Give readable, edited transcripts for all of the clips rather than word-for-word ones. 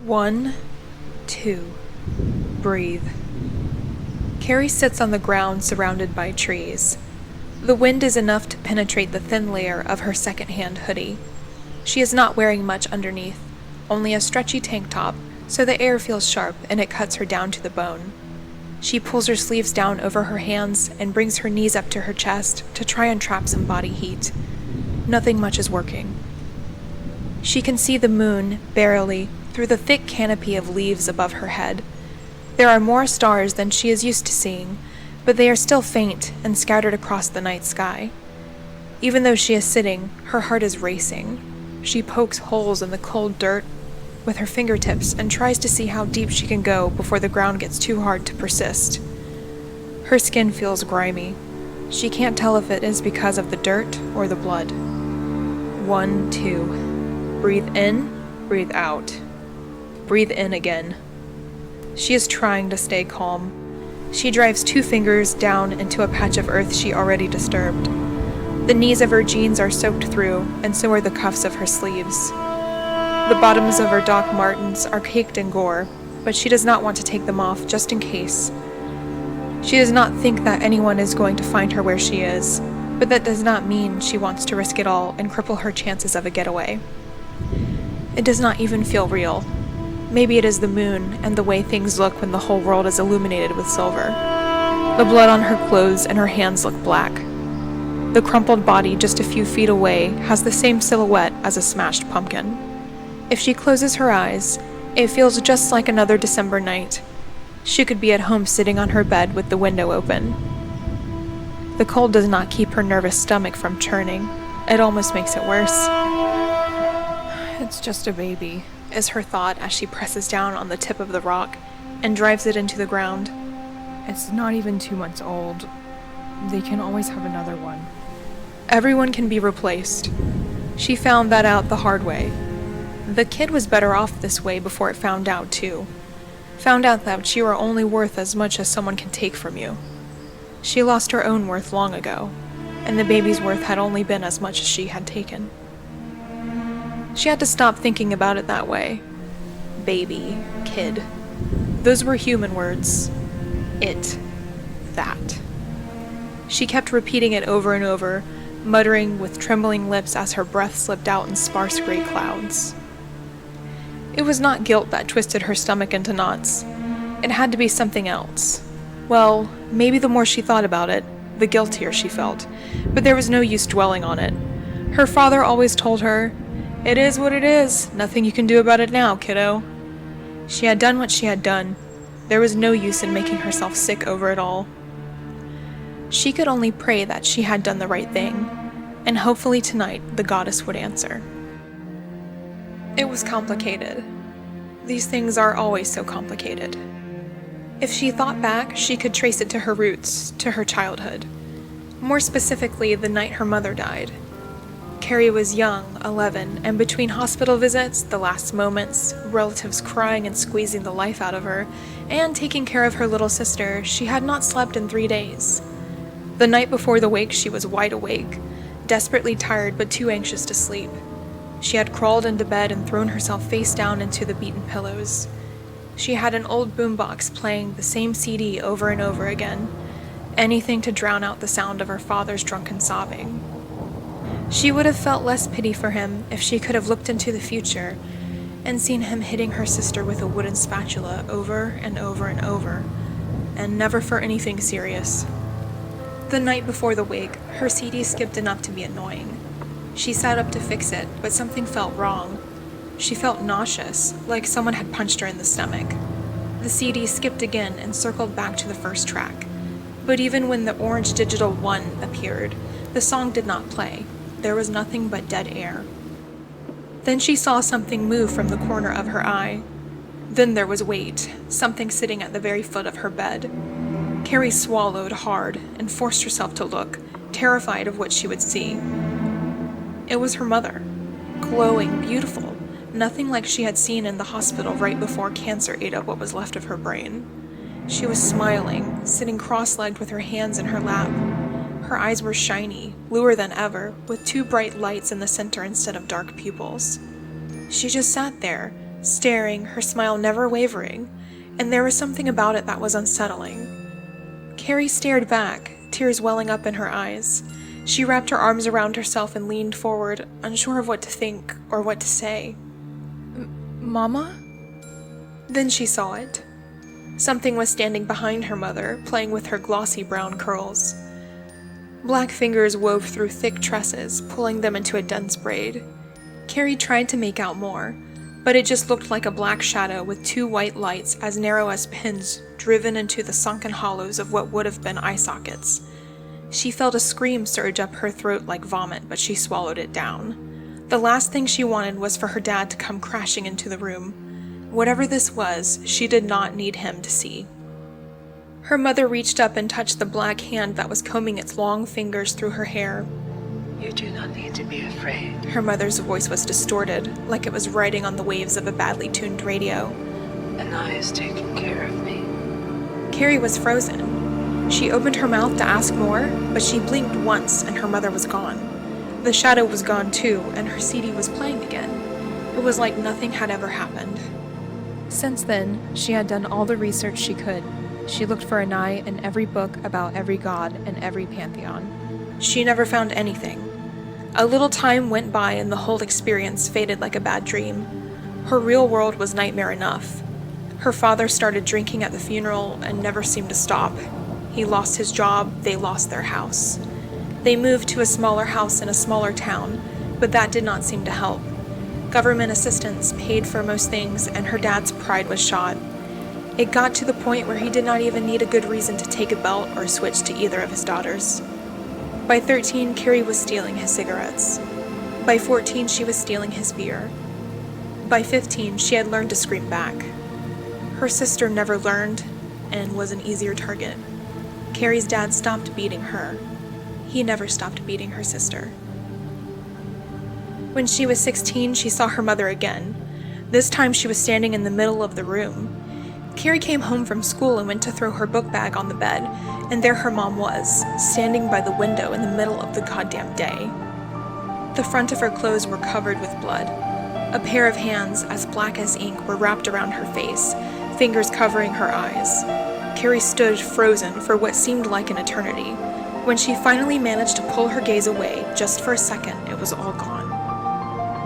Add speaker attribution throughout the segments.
Speaker 1: 1, 2, breathe. Carrie sits on the ground surrounded by trees. The wind is enough to penetrate the thin layer of her second-hand hoodie. She is not wearing much underneath, only a stretchy tank top, so the air feels sharp and it cuts her down to the bone. She pulls her sleeves down over her hands and brings her knees up to her chest to try and trap some body heat. Nothing much is working. She can see the moon, barely, through the thick canopy of leaves above her head. There are more stars than she is used to seeing, but they are still faint and scattered across the night sky. Even though she is sitting, her heart is racing. She pokes holes in the cold dirt with her fingertips and tries to see how deep she can go before the ground gets too hard to persist. Her skin feels grimy. She can't tell if it is because of the dirt or the blood. 1, 2. Breathe in, breathe out. Breathe in again. She is trying to stay calm. She drives 2 fingers down into a patch of earth she already disturbed. The knees of her jeans are soaked through, and so are the cuffs of her sleeves. The bottoms of her Doc Martens are caked in gore, but she does not want to take them off just in case. She does not think that anyone is going to find her where she is, but that does not mean she wants to risk it all and cripple her chances of a getaway. It does not even feel real. Maybe it is the moon and the way things look when the whole world is illuminated with silver. The blood on her clothes and her hands look black. The crumpled body just a few feet away has the same silhouette as a smashed pumpkin. If she closes her eyes, it feels just like another December night. She could be at home sitting on her bed with the window open. The cold does not keep her nervous stomach from churning. It almost makes it worse. It's just a baby, is her thought as she presses down on the tip of the rock and drives it into the ground. It's not even 2 months old. They can always have another one. Everyone can be replaced. She found that out the hard way. The kid was better off this way before it found out too. Found out that you are only worth as much as someone can take from you. She lost her own worth long ago, and the baby's worth had only been as much as she had taken. She had to stop thinking about it that way. Baby, kid. Those were human words. It. That. She kept repeating it over and over, muttering with trembling lips as her breath slipped out in sparse gray clouds. It was not guilt that twisted her stomach into knots. It had to be something else. Well, maybe the more she thought about it, the guiltier she felt, but there was no use dwelling on it. Her father always told her, "It is what it is. Nothing you can do about it now, kiddo." She had done what she had done. There was no use in making herself sick over it all. She could only pray that she had done the right thing, and hopefully tonight the goddess would answer. It was complicated. These things are always so complicated. If she thought back, she could trace it to her roots, to her childhood. More specifically, the night her mother died. Carrie was young, 11, and between hospital visits, the last moments, relatives crying and squeezing the life out of her, and taking care of her little sister, she had not slept in 3 days. The night before the wake, she was wide awake, desperately tired but too anxious to sleep. She had crawled into bed and thrown herself face down into the beaten pillows. She had an old boombox playing the same CD over and over again, anything to drown out the sound of her father's drunken sobbing. She would have felt less pity for him if she could have looked into the future and seen him hitting her sister with a wooden spatula over and over and over, and never for anything serious. The night before the wake, her CD skipped enough to be annoying. She sat up to fix it, but something felt wrong. She felt nauseous, like someone had punched her in the stomach. The CD skipped again and circled back to the first track. But even when the orange digital 1 appeared, the song did not play. There was nothing but dead air. Then she saw something move from the corner of her eye. Then there was weight, something sitting at the very foot of her bed. Carrie swallowed hard and forced herself to look, terrified of what she would see. It was her mother, glowing, beautiful, nothing like she had seen in the hospital right before cancer ate up what was left of her brain. She was smiling, sitting cross-legged with her hands in her lap. Her eyes were shiny, bluer than ever, with 2 bright lights in the center instead of dark pupils. She just sat there, staring, her smile never wavering, and there was something about it that was unsettling. Carrie stared back, tears welling up in her eyes. She wrapped her arms around herself and leaned forward, unsure of what to think or what to say. Mama? Then she saw it. Something was standing behind her mother, playing with her glossy brown curls. Black fingers wove through thick tresses, pulling them into a dense braid. Carrie tried to make out more, but it just looked like a black shadow with two white lights as narrow as pins driven into the sunken hollows of what would have been eye sockets. She felt a scream surge up her throat like vomit, but she swallowed it down. The last thing she wanted was for her dad to come crashing into the room. Whatever this was, she did not need him to see. Her mother reached up and touched the black hand that was combing its long fingers through her hair.
Speaker 2: You do not need to be afraid.
Speaker 1: Her mother's voice was distorted, like it was riding on the waves of a badly tuned radio.
Speaker 2: Anai is taking care of me.
Speaker 1: Carrie was frozen. She opened her mouth to ask more, but she blinked once and her mother was gone. The shadow was gone too, and her CD was playing again. It was like nothing had ever happened. Since then, she had done all the research she could. She looked for Anai in every book about every god and every pantheon. She never found anything. A little time went by and the whole experience faded like a bad dream. Her real world was nightmare enough. Her father started drinking at the funeral and never seemed to stop. He lost his job, they lost their house. They moved to a smaller house in a smaller town, but that did not seem to help. Government assistance paid for most things, and her dad's pride was shot. It got to the point where he did not even need a good reason to take a belt or switch to either of his daughters. By 13, Carrie was stealing his cigarettes. By 14, she was stealing his beer. By 15, she had learned to scream back. Her sister never learned and was an easier target. Carrie's dad stopped beating her. He never stopped beating her sister. When she was 16, she saw her mother again. This time she was standing in the middle of the room. Carrie came home from school and went to throw her book bag on the bed, and there her mom was, standing by the window in the middle of the goddamn day. The front of her clothes were covered with blood. A pair of hands, as black as ink, were wrapped around her face, fingers covering her eyes. Carrie stood frozen for what seemed like an eternity. When she finally managed to pull her gaze away, just for a second, it was all gone.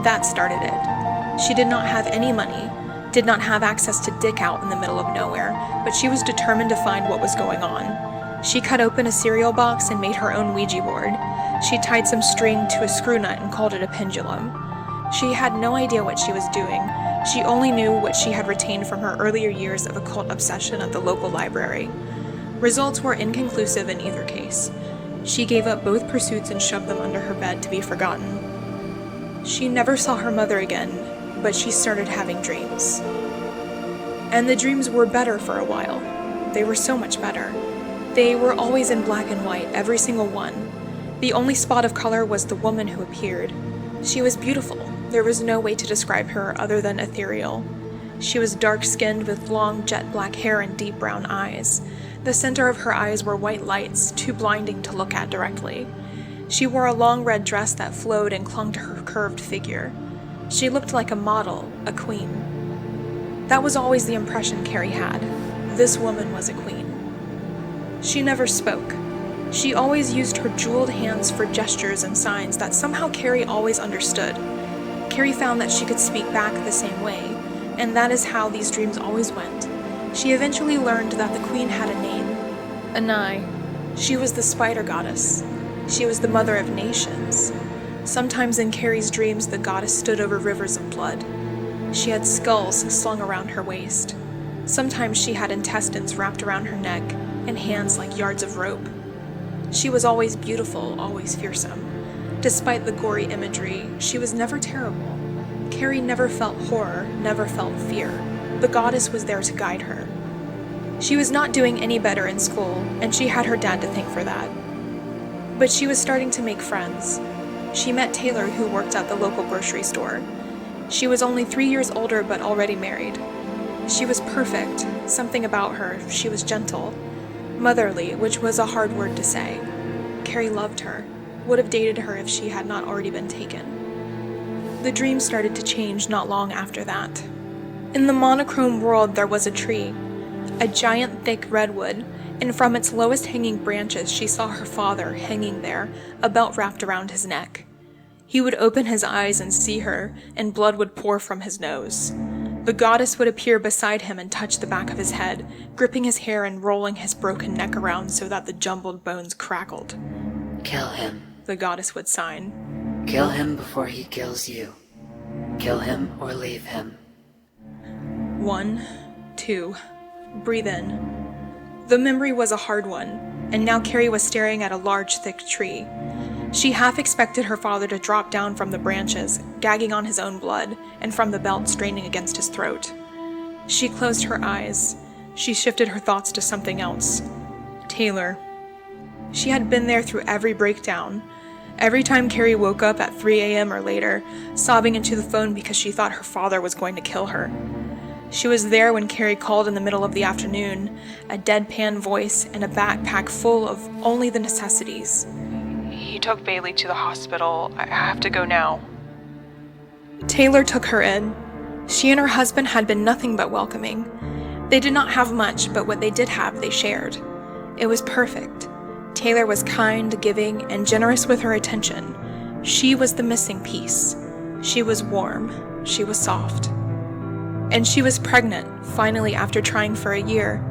Speaker 1: That started it. She did not have any money, did not have access to Dick out in the middle of nowhere, but she was determined to find what was going on. She cut open a cereal box and made her own Ouija board. She tied some string to a screw nut and called it a pendulum. She had no idea what she was doing. She only knew what she had retained from her earlier years of occult obsession at the local library. Results were inconclusive in either case. She gave up both pursuits and shoved them under her bed to be forgotten. She never saw her mother again, but she started having dreams. And the dreams were better for a while. They were so much better. They were always in black and white, every single one. The only spot of color was the woman who appeared. She was beautiful. There was no way to describe her other than ethereal. She was dark-skinned with long jet black hair and deep brown eyes. The center of her eyes were white lights, too blinding to look at directly. She wore a long red dress that flowed and clung to her curved figure. She looked like a model, a queen. That was always the impression Carrie had. This woman was a queen. She never spoke. She always used her jeweled hands for gestures and signs that somehow Carrie always understood. Carrie found that she could speak back the same way, and that is how these dreams always went. She eventually learned that the queen had a name, Anai. She was the spider goddess. She was the mother of nations. Sometimes in Carrie's dreams, the goddess stood over rivers of blood. She had skulls slung around her waist. Sometimes she had intestines wrapped around her neck and hands like yards of rope. She was always beautiful, always fearsome. Despite the gory imagery, she was never terrible. Carrie never felt horror, never felt fear. The goddess was there to guide her. She was not doing any better in school, and she had her dad to thank for that. But she was starting to make friends. She met Taylor, who worked at the local grocery store. She was only 3 years older but already married. She was perfect, something about her, she was gentle. Motherly, which was a hard word to say. Carrie loved her, would have dated her if she had not already been taken. The dream started to change not long after that. In the monochrome world there was a tree, a giant thick redwood, and from its lowest hanging branches she saw her father hanging there, a belt wrapped around his neck. He would open his eyes and see her, and blood would pour from his nose. The goddess would appear beside him and touch the back of his head, gripping his hair and rolling his broken neck around so that the jumbled bones crackled.
Speaker 2: Kill him.
Speaker 1: The goddess would sign.
Speaker 2: Kill him before he kills you. Kill him or leave him.
Speaker 1: 1, 2, breathe in. The memory was a hard one, and now Carrie was staring at a large, thick tree. She half expected her father to drop down from the branches, gagging on his own blood, and from the belt straining against his throat. She closed her eyes. She shifted her thoughts to something else. Taylor. She had been there through every breakdown. Every time Carrie woke up at 3 a.m. or later, sobbing into the phone because she thought her father was going to kill her. She was there when Carrie called in the middle of the afternoon, a deadpan voice and a backpack full of only the necessities. He took Bailey to the hospital. I have to go now. Taylor took her in. She and her husband had been nothing but welcoming. They did not have much, but what they did have, they shared. It was perfect. Taylor was kind, giving, and generous with her attention. She was the missing piece. She was warm. She was soft. And she was pregnant, finally, after trying for a year.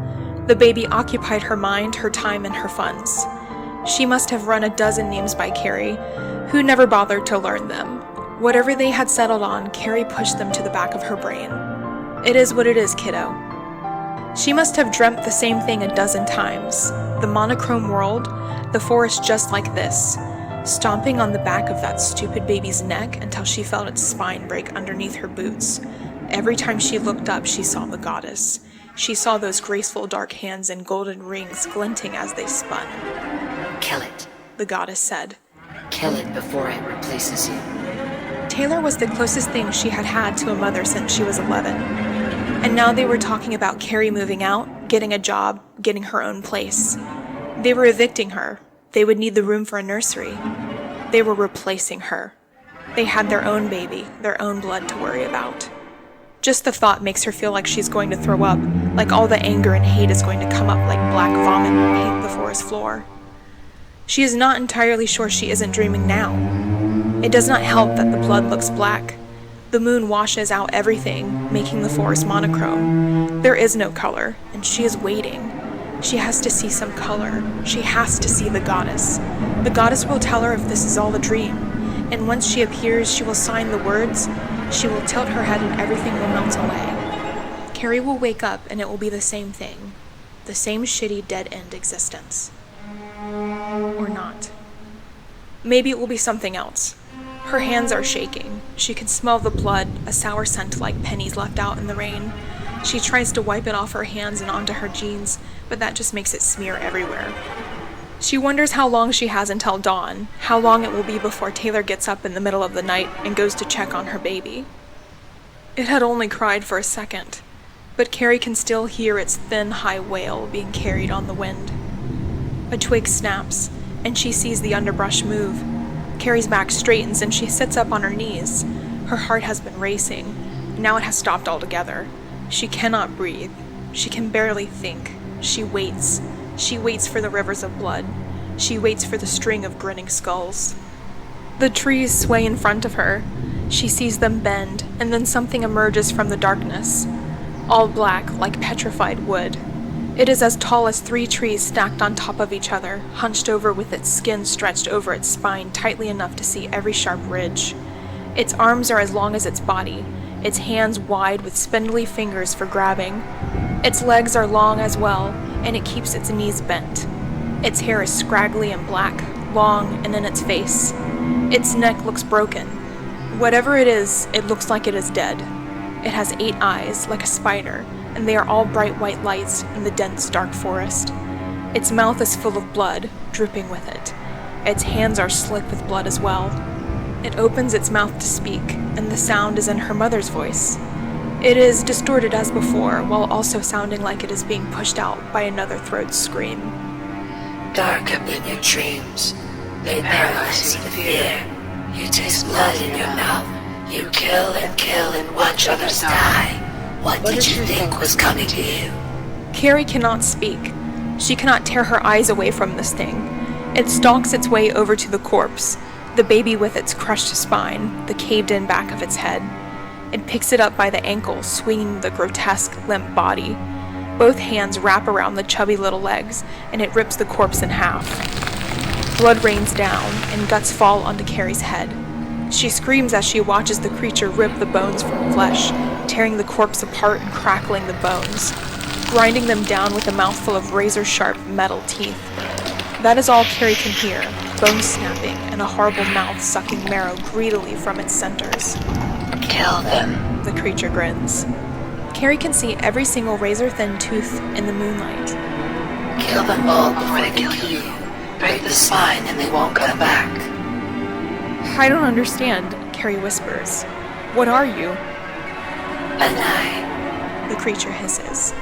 Speaker 1: The baby occupied her mind, her time, and her funds. She must have run a dozen names by Carrie, who never bothered to learn them. Whatever they had settled on, Carrie pushed them to the back of her brain. It is what it is, kiddo. She must have dreamt the same thing a dozen times. The monochrome world, the forest just like this, stomping on the back of that stupid baby's neck until she felt its spine break underneath her boots. Every time she looked up, she saw the goddess. She saw those graceful dark hands and golden rings glinting as they spun.
Speaker 2: Kill it.
Speaker 1: The goddess said.
Speaker 2: Kill it before it replaces you.
Speaker 1: Taylor was the closest thing she had had to a mother since she was 11. And now they were talking about Carrie moving out, getting a job, getting her own place. They were evicting her. They would need the room for a nursery. They were replacing her. They had their own baby, their own blood to worry about. Just the thought makes her feel like she's going to throw up, like all the anger and hate is going to come up like black vomit and paint the forest floor. She is not entirely sure she isn't dreaming now. It does not help that the blood looks black. The moon washes out everything, making the forest monochrome. There is no color, and she is waiting. She has to see some color. She has to see the goddess. The goddess will tell her if this is all a dream, and once she appears, she will sign the words. She will tilt her head and everything will melt away. Carrie will wake up and it will be the same thing. The same shitty dead-end existence. Or not. Maybe it will be something else. Her hands are shaking. She can smell the blood, a sour scent like pennies left out in the rain. She tries to wipe it off her hands and onto her jeans, but that just makes it smear everywhere. She wonders how long she has until dawn, how long it will be before Taylor gets up in the middle of the night and goes to check on her baby. It had only cried for a second, but Carrie can still hear its thin, high wail being carried on the wind. A twig snaps, and she sees the underbrush move. Carrie's back straightens and she sits up on her knees. Her heart has been racing. Now it has stopped altogether. She cannot breathe. She can barely think. She waits. She waits for the rivers of blood. She waits for the string of grinning skulls. The trees sway in front of her. She sees them bend, and then something emerges from the darkness. All black, like petrified wood. It is as tall as 3 trees stacked on top of each other, hunched over with its skin stretched over its spine tightly enough to see every sharp ridge. Its arms are as long as its body, its hands wide with spindly fingers for grabbing. Its legs are long as well, and it keeps its knees bent. Its hair is scraggly and black, long and in its face. Its neck looks broken. Whatever it is, it looks like it is dead. It has 8 eyes, like a spider, and they are all bright white lights in the dense, dark forest. Its mouth is full of blood, dripping with it. Its hands are slick with blood as well. It opens its mouth to speak, and the sound is in her mother's voice. It is distorted as before, while also sounding like it is being pushed out by another throat's scream.
Speaker 2: Darken in your dreams. They paralyze you with fear. You taste blood in your mouth. You kill and watch others die. What did you think was coming to you?
Speaker 1: Carrie cannot speak. She cannot tear her eyes away from this thing. It stalks its way over to the corpse, the baby with its crushed spine, the caved-in back of its head. It picks it up by the ankle, swinging the grotesque, limp body. Both hands wrap around the chubby little legs, and it rips the corpse in half. Blood rains down, and guts fall onto Carrie's head. She screams as she watches the creature rip the bones from flesh, tearing the corpse apart and crackling the bones, grinding them down with a mouthful of razor-sharp metal teeth. That is all Carrie can hear, bones snapping and a horrible mouth sucking marrow greedily from its centers.
Speaker 2: Kill them.
Speaker 1: The creature grins. Carrie can see every single razor-thin tooth in the moonlight.
Speaker 2: Kill them all before they kill you. Break the spine and they won't come back.
Speaker 1: I don't understand, Carrie whispers. What are you?
Speaker 2: And I,
Speaker 1: The creature hisses.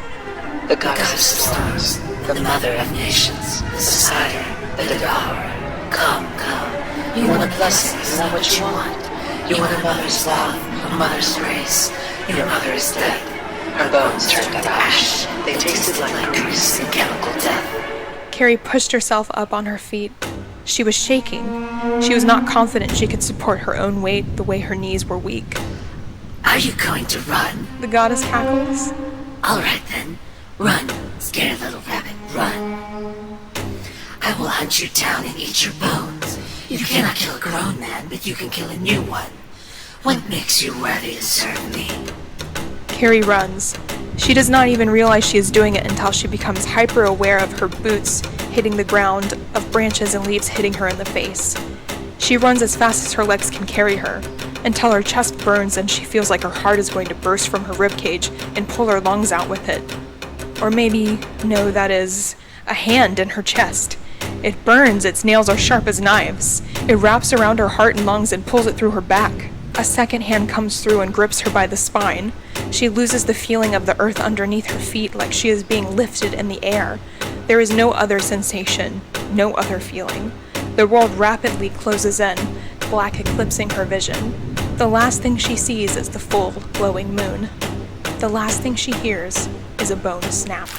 Speaker 2: the goddess of storms, the mother of nations, the society, the devourer. Come, come. You want a blessing, is that what you want? You want a mother's love, a mother's grace. Your mother is dead. Her bones turned to ash. They tasted like grease and chemical death.
Speaker 1: Carrie pushed herself up on her feet. She was shaking. She was not confident she could support her own weight the way her knees were weak.
Speaker 2: Are you going to run?
Speaker 1: The goddess cackles.
Speaker 2: All right then. Run, scared little rabbit, run. I will hunt you down and eat your bones. You cannot kill a grown man, but you can kill a new one. What makes you worthy to serve me?
Speaker 1: Carrie runs. She does not even realize she is doing it until she becomes hyper-aware of her boots hitting the ground, of branches and leaves hitting her in the face. She runs as fast as her legs can carry her, until her chest burns and she feels like her heart is going to burst from her ribcage and pull her lungs out with it. Or maybe, no, that is a hand in her chest. It burns, its nails are sharp as knives. It wraps around her heart and lungs and pulls it through her back. A second hand comes through and grips her by the spine. She loses the feeling of the earth underneath her feet like she is being lifted in the air. There is no other sensation, no other feeling. The world rapidly closes in, black eclipsing her vision. The last thing she sees is the full, glowing moon. The last thing she hears is a bone snap.